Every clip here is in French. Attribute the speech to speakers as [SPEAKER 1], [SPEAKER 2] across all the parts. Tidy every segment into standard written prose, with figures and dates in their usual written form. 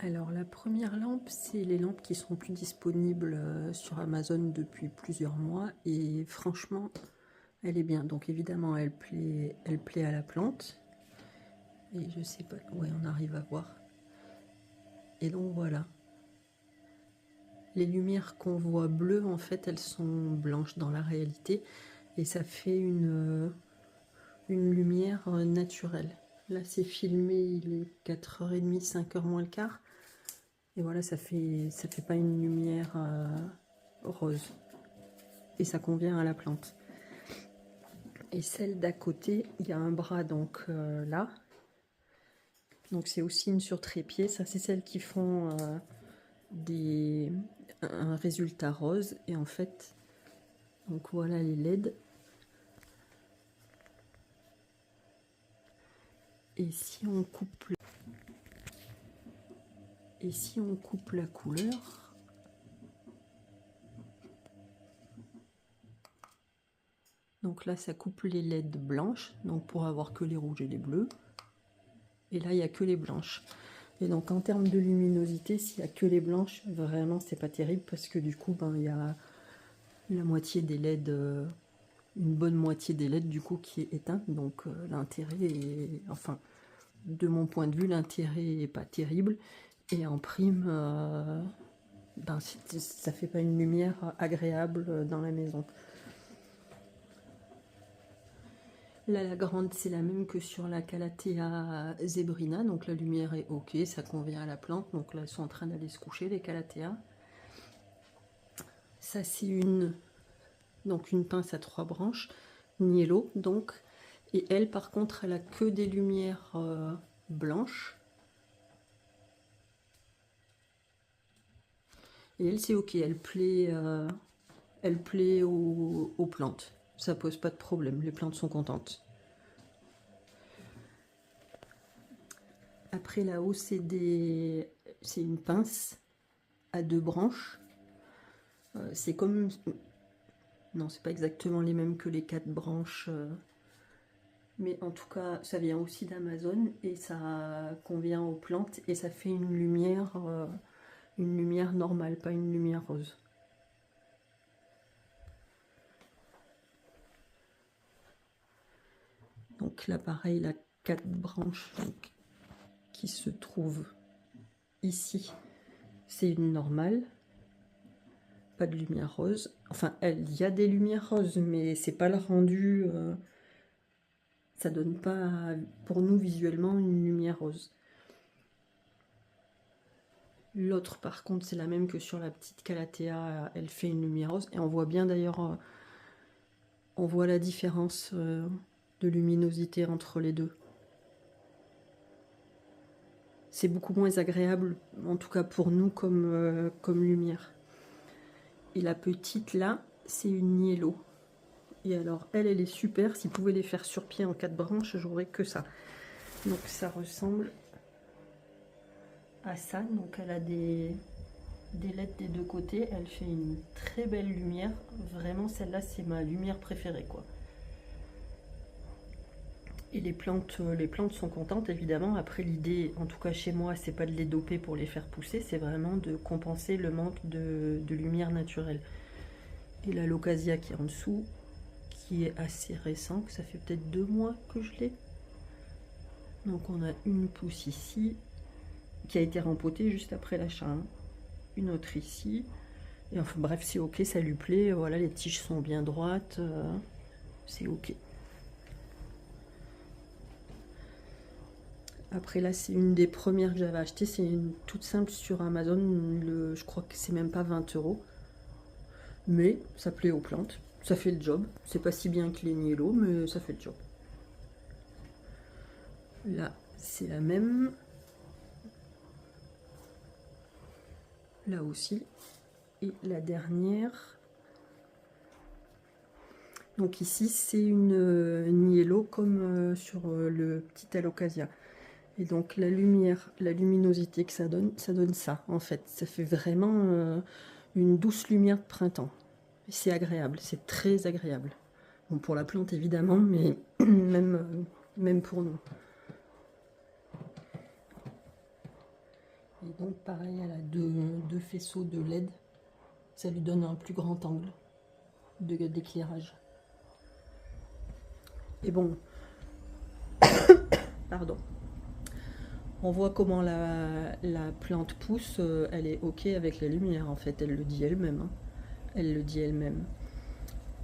[SPEAKER 1] Alors la première lampe, c'est les lampes qui sont plus disponibles sur Amazon depuis plusieurs mois et franchement, elle est bien. Donc évidemment, elle plaît à la plante. Et je sais pas, ouais, on arrive à voir. Et donc voilà. Les lumières qu'on voit bleues, en fait, elles sont blanches dans la réalité. Et ça fait une lumière naturelle. Là, c'est filmé, il est 4h30, 5h moins le quart. Et voilà, ça fait pas une lumière rose. Et ça convient à la plante. Et celle d'à côté, il y a un bras donc là. Donc c'est aussi une sur trépied. Ça, c'est celles qui font un résultat rose. Et en fait, donc voilà les LED. Et si on coupe la couleur, donc là ça coupe les LED blanches, donc pour avoir que les rouges et les bleus. Et là il n'y a que les blanches. Et donc en termes de luminosité, s'il n'y a que les blanches, vraiment c'est pas terrible parce que du coup il y a la moitié des LED, une bonne moitié des LED du coup qui est éteinte. Donc l'intérêt est, enfin de mon point de vue, l'intérêt est pas terrible. Et en prime, ça fait pas une lumière agréable dans la maison. Là, la grande, c'est la même que sur la Calathea zebrina. Donc la lumière est ok, ça convient à la plante. Donc là, elles sont en train d'aller se coucher, les Calathea. Ça, c'est une pince à 3 branches, Niello, donc. Et elle, par contre, elle a que des lumières blanches. Et elle, c'est ok, elle plaît aux plantes. Ça pose pas de problème, les plantes sont contentes. Après, là-haut, c'est une pince à 2 branches. C'est comme... Non, c'est pas exactement les mêmes que les 4 branches. Mais en tout cas, ça vient aussi d'Amazon et ça convient aux plantes et ça fait une lumière normale, pas une lumière rose. Donc là, pareil, la 4 branches donc, qui se trouvent ici, c'est une normale. Pas de lumière rose. Enfin, il y a des lumières roses, mais c'est pas le rendu. Ça donne pas, pour nous, visuellement, une lumière rose. L'autre, par contre, c'est la même que sur la petite Calathea. Elle fait une lumière rose. Et on voit bien d'ailleurs, on voit la différence de luminosité entre les deux. C'est beaucoup moins agréable, en tout cas pour nous, comme lumière. Et la petite, là, c'est une Niello. Et alors, elle est super. S'ils pouvaient les faire sur pied en 4 branches, j'aurais que ça. Donc, ça ressemble à ça. Donc, elle a des LED des deux côtés. Elle fait une très belle lumière. Vraiment, celle-là, c'est ma lumière préférée, quoi. Et les plantes sont contentes, évidemment. Après, l'idée, en tout cas chez moi, c'est pas de les doper pour les faire pousser, c'est vraiment de compenser le manque de lumière naturelle. Et la Locasia qui est en dessous, qui est assez récent, ça fait peut-être 2 mois que je l'ai. Donc on a une pousse ici, qui a été rempotée juste après l'achat. Hein. Une autre ici. Et enfin bref, c'est ok, ça lui plaît. Voilà, les tiges sont bien droites. C'est ok. Après là, c'est une des premières que j'avais achetées. C'est une toute simple sur Amazon. Je crois que c'est même pas 20 €. Mais ça plaît aux plantes. Ça fait le job. C'est pas si bien que les Niello, mais ça fait le job. Là, c'est la même. Là aussi. Et la dernière. Donc ici, c'est une Niello comme sur le petit Alocasia. Et donc la lumière, la luminosité que ça donne ça en fait. Ça fait vraiment une douce lumière de printemps. C'est agréable, c'est très agréable. Bon, pour la plante évidemment, mais même pour nous. Et donc pareil, elle a deux faisceaux de LED. Ça lui donne un plus grand angle d'éclairage. Et bon, pardon. On voit comment la plante pousse, elle est ok avec la lumière en fait, elle le dit elle-même. Hein. Elle le dit elle-même.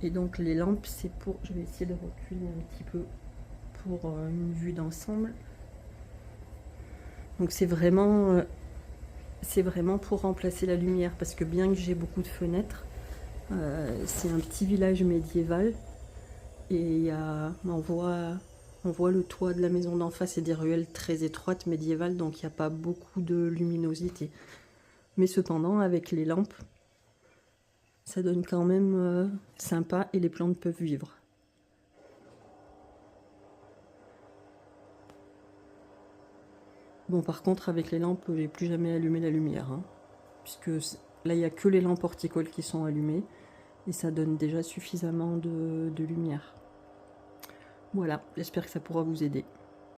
[SPEAKER 1] Et donc les lampes, c'est pour... Je vais essayer de reculer un petit peu pour une vue d'ensemble. Donc c'est vraiment pour remplacer la lumière, parce que bien que j'ai beaucoup de fenêtres, c'est un petit village médiéval, et on voit le toit de la maison d'en face et des ruelles très étroites médiévales, donc il n'y a pas beaucoup de luminosité. Mais cependant, avec les lampes, ça donne quand même sympa et les plantes peuvent vivre. Bon, par contre, avec les lampes, j'ai plus jamais allumé la lumière, hein, puisque là, il n'y a que les lampes horticoles qui sont allumées, et ça donne déjà suffisamment de lumière. Voilà, j'espère que ça pourra vous aider.